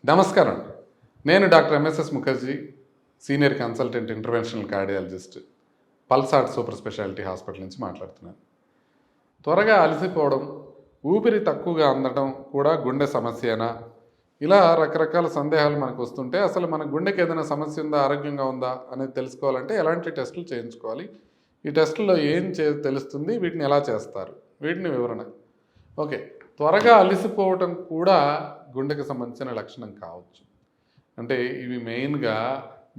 నమస్కారం. నేను doctor MSS Mukherjee, senior consultant interventional cardiologist, పల్సాట్ సూపర్ స్పెషాలిటీ హాస్పిటల్ నుంచి మాట్లాడుతున్నాను. త్వరగా అలసిపోవడం, ఊపిరి తక్కువగా అందడం కూడా గుండె సమస్యనా? ఇలా రకరకాల సందేహాలు మనకు వస్తుంటే అసలు మన గుండెకి ఏదైనా సమస్య ఉందా, ఆరోగ్యంగా ఉందా అనేది తెలుసుకోవాలంటే ఎలాంటి టెస్టులు చేయించుకోవాలి, ఈ టెస్టుల్లో ఏం తెలుస్తుంది, వీటిని ఎలా చేస్తారు, వీటిని వివరణ. ఓకే, త్వరగా అలసిపోవటం కూడా గుండెకి సంబంధించిన లక్షణం కావచ్చు. అంటే ఇవి మెయిన్గా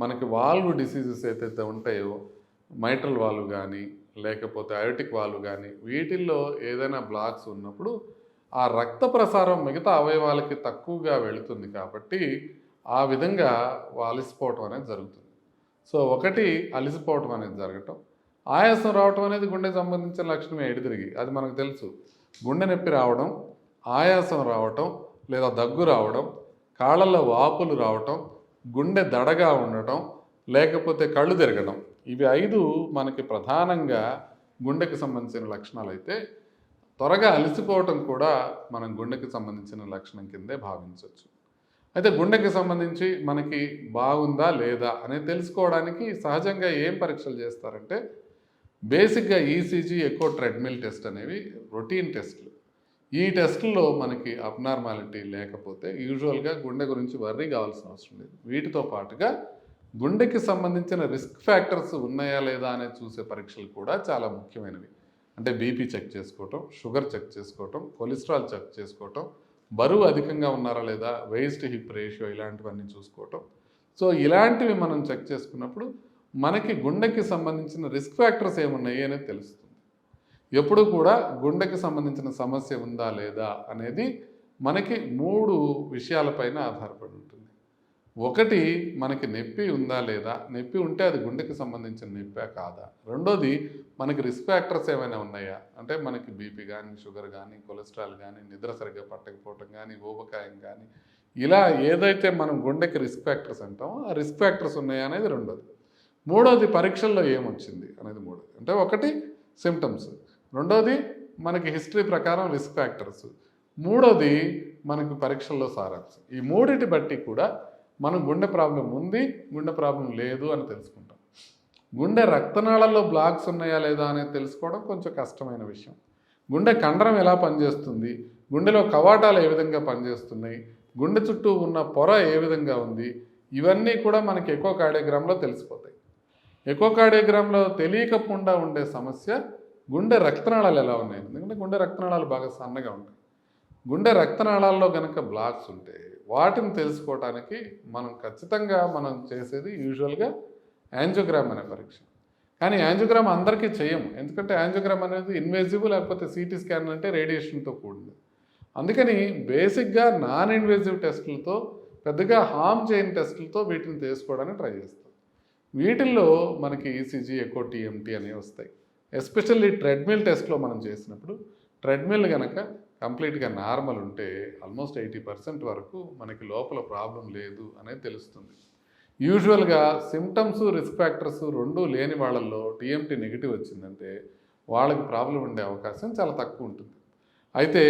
మనకి వాల్వ్ డిసీజెస్ ఏదైతే ఉంటాయో, మైట్రల్ వాల్వ్ కానీ లేకపోతే అయోటిక్ వాల్వ్ కానీ, వీటిల్లో ఏదైనా బ్లాక్స్ ఉన్నప్పుడు ఆ రక్త ప్రసారం మిగతా అవయవాలకి తక్కువగా వెళుతుంది కాబట్టి ఆ విధంగా అలసిపోవటం అనేది జరుగుతుంది. సో ఒకటి అలసిపోవటం అనేది జరగటం, ఆయాసం రావటం అనేది గుండెకి సంబంధించిన లక్షణమే ఎడితిరిగి, అది మనకు తెలుసు. గుండె నొప్పి రావడం, ఆయాసం రావటం లేదా దగ్గు రావడం, కాళ్ళల్లో వాపులు రావటం, గుండె దడగా ఉండటం, లేకపోతే కళ్ళు తిరగడం, ఇవి 5 మనకి ప్రధానంగా గుండెకి సంబంధించిన లక్షణాలు అయితే, త్వరగా అలసిపోవటం కూడా మనం గుండెకి సంబంధించిన లక్షణం కిందే భావించవచ్చు. అయితే గుండెకి సంబంధించి మనకి బాగుందా లేదా అనేది తెలుసుకోవడానికి సహజంగా ఏం పరీక్షలు చేస్తారంటే, బేసిక్గా ఈసీజీ, ఎకో, ట్రెడ్మిల్ టెస్ట్ అనేవి రొటీన్ టెస్టులు. ఈ టెస్టుల్లో మనకి అబ్నార్మాలిటీ లేకపోతే యూజువల్గా గుండె గురించి వర్రీ కావాల్సిన అవసరం లేదు. వీటితో పాటుగా గుండెకి సంబంధించిన రిస్క్ ఫ్యాక్టర్స్ ఉన్నాయా లేదా అనేది చూసే పరీక్షలు కూడా చాలా ముఖ్యమైనవి. అంటే బీపీ చెక్ చేసుకోవటం, షుగర్ చెక్ చేసుకోవటం, కొలెస్ట్రాల్ చెక్ చేసుకోవటం, బరువు అధికంగా ఉన్నారా లేదా, వెయిస్ట్ హిప్ రేషియో, ఇలాంటివన్నీ చూసుకోవటం. సో ఇలాంటివి మనం చెక్ చేసుకున్నప్పుడు మనకి గుండెకి సంబంధించిన రిస్క్ ఫ్యాక్టర్స్ ఏమున్నాయి అనేది తెలుస్తుంది. ఎప్పుడు కూడా గుండెకి సంబంధించిన సమస్య ఉందా లేదా అనేది మనకి 3 విషయాలపైన ఆధారపడి ఉంటుంది. ఒకటి, మనకి నొప్పి ఉందా లేదా, నొప్పి ఉంటే అది గుండెకి సంబంధించిన నొప్పా కాదా. రెండోది, మనకి రిస్క్ ఫ్యాక్టర్స్ ఏమైనా ఉన్నాయా, అంటే మనకి బీపీ కానీ, షుగర్ కానీ, కొలెస్ట్రాల్ కానీ, నిద్ర సరిగ్గా పట్టకపోవటం కానీ, ఊబకాయం కానీ, ఇలా ఏదైతే మనం గుండెకి రిస్క్ ఫ్యాక్టర్స్ అంటామో ఆ రిస్క్ ఫ్యాక్టర్స్ ఉన్నాయా అనేది రెండోది. మూడోది, పరీక్షల్లో ఏమొచ్చింది అనేది మూడోది. అంటే ఒకటి సిమ్టమ్స్, రెండోది మనకి హిస్టరీ ప్రకారం రిస్క్ ఫ్యాక్టర్స్, మూడోది మనకి పరీక్షల్లో సారాంశం. ఈ మూడింటి బట్టి కూడా మనం గుండె ప్రాబ్లం ఉంది, గుండె ప్రాబ్లం లేదు అని తెలుసుకుంటాం. గుండె రక్తనాళాల్లో బ్లాక్స్ ఉన్నాయా లేదా అనేది తెలుసుకోవడం కొంచెం కష్టమైన విషయం. గుండె కండరం ఎలా పనిచేస్తుంది, గుండెలో కవాటాలు ఏ విధంగా పనిచేస్తున్నాయి, గుండె చుట్టూ ఉన్న పొర ఏ విధంగా ఉంది, ఇవన్నీ కూడా మనకి ఎకోకార్డియోగ్రామ్లో తెలిసిపోతాయి. ఎకోకార్డియోగ్రామ్లో తెలియకుండా ఉండే సమస్య గుండె రక్తనాళాలు ఎలా ఉన్నాయి. ఎందుకంటే గుండె రక్తనాళాలు బాగా సన్నగా ఉంటాయి. గుండె రక్తనాళాల్లో కనుక బ్లాక్స్ ఉంటే వాటిని తెలుసుకోవడానికి మనం ఖచ్చితంగా చేసేది యూజువల్గా యాంజియోగ్రామ్ అనే పరీక్ష. కానీ యాంజియోగ్రామ్ అందరికీ చేయము, ఎందుకంటే యాంజియోగ్రామ్ అనేది ఇన్వేజివ్, లేకపోతే సిటీ స్కాన్ అంటే రేడియేషన్తో కూడింది. అందుకని బేసిక్గా నాన్ ఇన్వేజివ్ టెస్టులతో, పెద్దగా హార్మ్ చేయని టెస్టులతో వీటిని తెలుసుకోవడానికి ట్రై చేస్తాం. వీటిల్లో మనకి ఈసీజీ, ఎకో, టీఎంటీ అనేవి వస్తాయి. ఎస్పెషల్లీ ట్రెడ్మిల్ టెస్ట్లో మనం చేసినప్పుడు, ట్రెడ్మిల్ కనుక కంప్లీట్గా నార్మల్ ఉంటే ఆల్మోస్ట్ 80% వరకు మనకి లోపల ప్రాబ్లం లేదు అనేది తెలుస్తుంది. యూజువల్గా సిమ్టమ్స్, రిస్క్ ఫ్యాక్టర్స్ రెండూ లేని వాళ్ళల్లో టీఎంటీ నెగిటివ్ వచ్చిందంటే వాళ్ళకి ప్రాబ్లం ఉండే అవకాశం చాలా తక్కువ ఉంటుంది. అయితే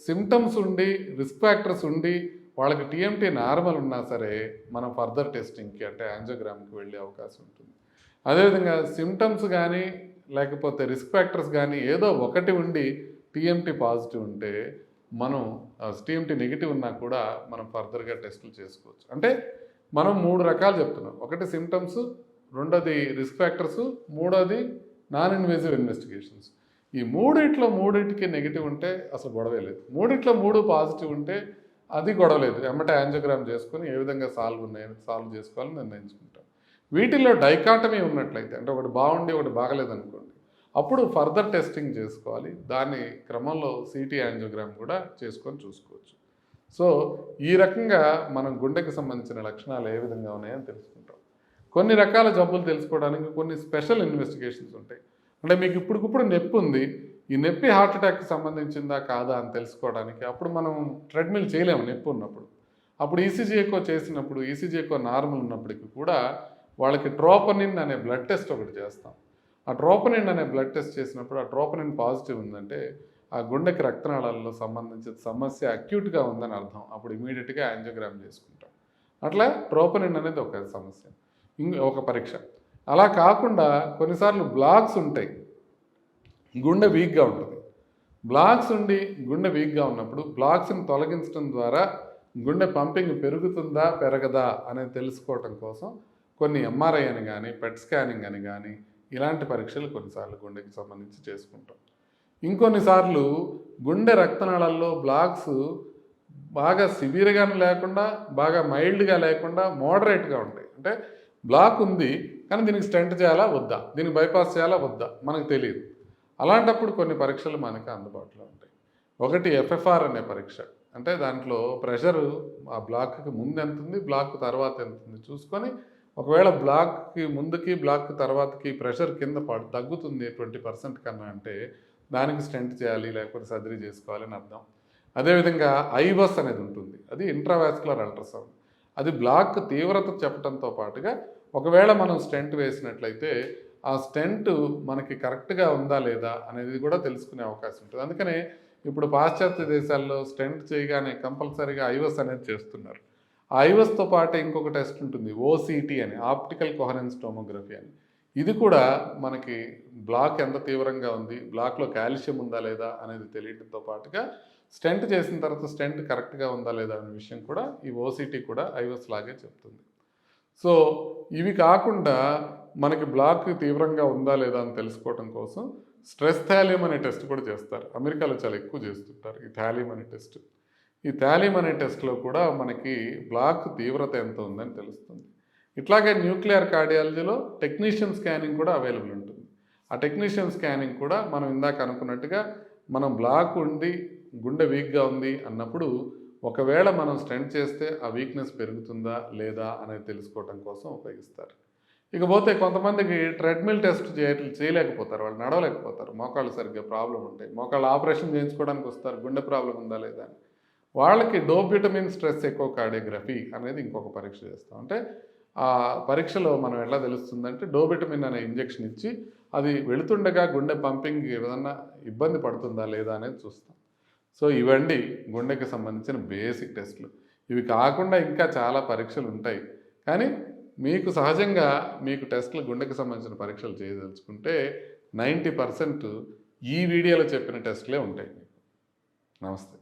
సిమ్టమ్స్ ఉండి, రిస్క్ ఫ్యాక్టర్స్ ఉండి, వాళ్ళకి టీఎంటీ నార్మల్ ఉన్నా సరే మనం ఫర్దర్ టెస్టింగ్కి అంటే యాంజియోగ్రామ్కి వెళ్ళే అవకాశం ఉంటుంది. అదేవిధంగా సిమ్టమ్స్ కానీ లేకపోతే రిస్క్ ఫ్యాక్టర్స్ కానీ ఏదో ఒకటి ఉండి టీఎంటీ పాజిటివ్ ఉంటే మనం టీఎంటీ నెగిటివ్ ఉన్నా కూడా మనం ఫర్దర్గా టెస్టులు చేసుకోవచ్చు. అంటే మనం 3 రకాలు చెప్తున్నాం. ఒకటి సిమ్టమ్స్, రెండోది రిస్క్ ఫ్యాక్టర్స్, మూడోది నాన్ ఇన్వేజివ్ ఇన్వెస్టిగేషన్స్. ఈ మూడింటికి నెగిటివ్ ఉంటే అసలు గొడవే లేదు. 3 పాజిటివ్ ఉంటే అది గొడవలేదు, ఎమ్మటే యాంజియోగ్రామ్ చేసుకొని ఏ విధంగా సాల్వ్ చేసుకోవాలని నిర్ణయించుకుంటాం. వీటిల్లో డైకాటమీ ఉన్నట్లయితే, అంటే ఒకటి బాగుండి ఒకటి బాగలేదనుకోండి, అప్పుడు ఫర్దర్ టెస్టింగ్ చేసుకోవాలి. దాని క్రమంలో సిటీ యాంజియోగ్రామ్ కూడా చూసుకోవచ్చు. సో ఈ రకంగా మనం గుండెకి సంబంధించిన లక్షణాలు ఏ విధంగా ఉన్నాయని తెలుసుకుంటాం. కొన్ని రకాల జబ్బులు తెలుసుకోవడానికి కొన్ని స్పెషల్ ఇన్వెస్టిగేషన్స్ ఉంటాయి. అంటే మీకు ఇప్పటికిప్పుడు నొప్పి ఉంది, ఈ నొప్పి హార్ట్ అటాక్కి సంబంధించిందా కాదా అని తెలుసుకోవడానికి అప్పుడు మనం ట్రెడ్మిల్ చేయలేము నొప్పి ఉన్నప్పుడు. అప్పుడు ఈసీజీ ఎకో చేసినప్పుడు, ఈసీజీ ఎకో నార్మల్ ఉన్నప్పటికీ కూడా వాళ్ళకి ట్రోపనిన్ అనే బ్లడ్ టెస్ట్ ఒకటి చేస్తాం. ఆ ట్రోపనిన్ అనే బ్లడ్ టెస్ట్ చేసినప్పుడు ఆ ట్రోపనిన్ పాజిటివ్ ఉందంటే ఆ గుండెకి రక్తనాళాలలో సంబంధించిన సమస్య అక్యూట్గా ఉందని అర్థం. అప్పుడు ఇమీడియట్గా యాంజియోగ్రామ్ చేసుకుంటాం. అట్లా ట్రోపనిన్ అనేది ఒక సమస్య, ఒక పరీక్ష. అలా కాకుండా కొన్నిసార్లు బ్లాక్స్ ఉంటాయి, గుండె వీక్గా ఉంటుంది. బ్లాక్స్ ఉండి గుండె వీక్గా ఉన్నప్పుడు బ్లాక్స్ని తొలగించడం ద్వారా గుండె పంపింగ్ పెరుగుతుందా పెరగదా అనేది తెలుసుకోవటం కోసం కొన్ని ఎంఆర్ఐ అని కానీ పెట్ స్కానింగ్ అని కానీ ఇలాంటి పరీక్షలు కొన్నిసార్లు గుండెకి సంబంధించి చేసుకుంటాం. ఇంకొన్నిసార్లు గుండె రక్తనాళాల్లో బ్లాక్స్ బాగా సివియర్గానే లేకుండా బాగా మైల్డ్గా లేకుండా మోడరేట్గా ఉంటాయి. అంటే బ్లాక్ ఉంది కానీ దీనికి స్టెంట్ చేయాలా వద్దా, దీనికి బైపాస్ చేయాలా వద్దా మనకు తెలియదు. అలాంటప్పుడు కొన్ని పరీక్షలు మనకు అందుబాటులో ఉంటాయి. ఒకటి ఎఫ్ఎఫ్ఆర్ అనే పరీక్ష, అంటే దాంట్లో ప్రెషరు ఆ బ్లాక్కి ముందు ఎంత ఉంది, బ్లాక్ తర్వాత ఎంత ఉంది చూసుకొని ఒకవేళ బ్లాక్కి ముందుకి బ్లాక్ తర్వాతకి ప్రెషర్ కింద తగ్గుతుంది 20% కన్నా అంటే దానికి స్టెంట్ చేయాలి లేకపోతే సర్జరీ చేసుకోవాలని అర్థం. అదేవిధంగా ఐవస్ అనేది ఉంటుంది, అది ఇంట్రావాస్కులర్ అల్ట్రాసౌండ్. అది బ్లాక్ తీవ్రత చెప్పడంతో పాటుగా ఒకవేళ మనం స్టెంట్ వేసినట్లయితే ఆ స్టెంట్ మనకి కరెక్ట్గా ఉందా లేదా అనేది కూడా తెలుసుకునే అవకాశం ఉంటుంది. అందుకనే ఇప్పుడు పాశ్చాత్య దేశాల్లో స్టెంట్ చేయగానే కంపల్సరీగా ఐవస్ అనేది చేస్తున్నారు. ఆ ఐవస్తో పాటు ఇంకొక టెస్ట్ ఉంటుంది, ఓసిటీ అని, ఆప్టికల్ కోహరెన్స్ టోమోగ్రఫీ అని. ఇది కూడా మనకి బ్లాక్ ఎంత తీవ్రంగా ఉంది, బ్లాక్లో కాల్షియం ఉందా లేదా అనేది తెలియడంతో పాటుగా స్టెంట్ చేసిన తర్వాత స్టెంట్ కరెక్ట్గా ఉందా లేదా అనే విషయం కూడా ఈ ఓసిటీ కూడా ఐవస్ లాగే చెప్తుంది. సో ఇవి కాకుండా మనకి బ్లాక్ తీవ్రంగా ఉందా లేదా అని తెలుసుకోవడం కోసం స్ట్రెస్ థాలియం అనే టెస్ట్ కూడా చేస్తారు. అమెరికాలో చాలా ఎక్కువ చేస్తుంటారు ఈ థాలియం అనే టెస్ట్. ఈ థాలియం అనే టెస్ట్లో కూడా మనకి బ్లాక్ తీవ్రత ఎంత ఉందని తెలుస్తుంది. ఇట్లాగే న్యూక్లియర్ కార్డియాలజీలో టెక్నీషియన్ స్కానింగ్ కూడా అవైలబుల్ ఉంటుంది. ఆ టెక్నీషియన్ స్కానింగ్ కూడా మనం ఇందాక అనుకున్నట్టుగా మనం బ్లాక్ ఉండి గుండె వీక్గా ఉంది అన్నప్పుడు ఒకవేళ మనం స్టెంట్ చేస్తే ఆ వీక్నెస్ పెరుగుతుందా లేదా అనేది తెలుసుకోవడం కోసం ఉపయోగిస్తారు. ఇకపోతే కొంతమందికి ట్రెడ్మిల్ టెస్ట్ చేయలేకపోతారు, వాళ్ళు నడవలేకపోతారు, మోకాళ్ళు సరిగ్గా ప్రాబ్లం ఉంటాయి, మోకాళ్ళు ఆపరేషన్ చేయించుకోవడానికి వస్తారు, గుండె ప్రాబ్లం ఉందా లేదా అని. వాళ్ళకి డోబ్యూటమిన్ స్ట్రెస్ ఎకో కార్డియోగ్రఫీ అనేది ఇంకొక పరీక్ష చేస్తాం. అంటే ఆ పరీక్షలో మనం ఎలా తెలుస్తుందంటే డోబ్యూటమిన్ అనే ఇంజెక్షన్ ఇచ్చి అది వెళుతుండగా గుండె పంపింగ్ ఏదన్నా ఇబ్బంది పడుతుందా లేదా అనేది చూస్తాం. సో ఇవండి గుండెకి సంబంధించిన బేసిక్ టెస్టులు. ఇవి కాకుండా ఇంకా చాలా పరీక్షలు ఉంటాయి, కానీ మీకు సహజంగా మీకు టెస్టులు గుండెకి సంబంధించిన పరీక్షలు చేయదలుచుకుంటే 90% ఈ వీడియోలో చెప్పిన టెస్టులే ఉంటాయి మీకు. నమస్తే.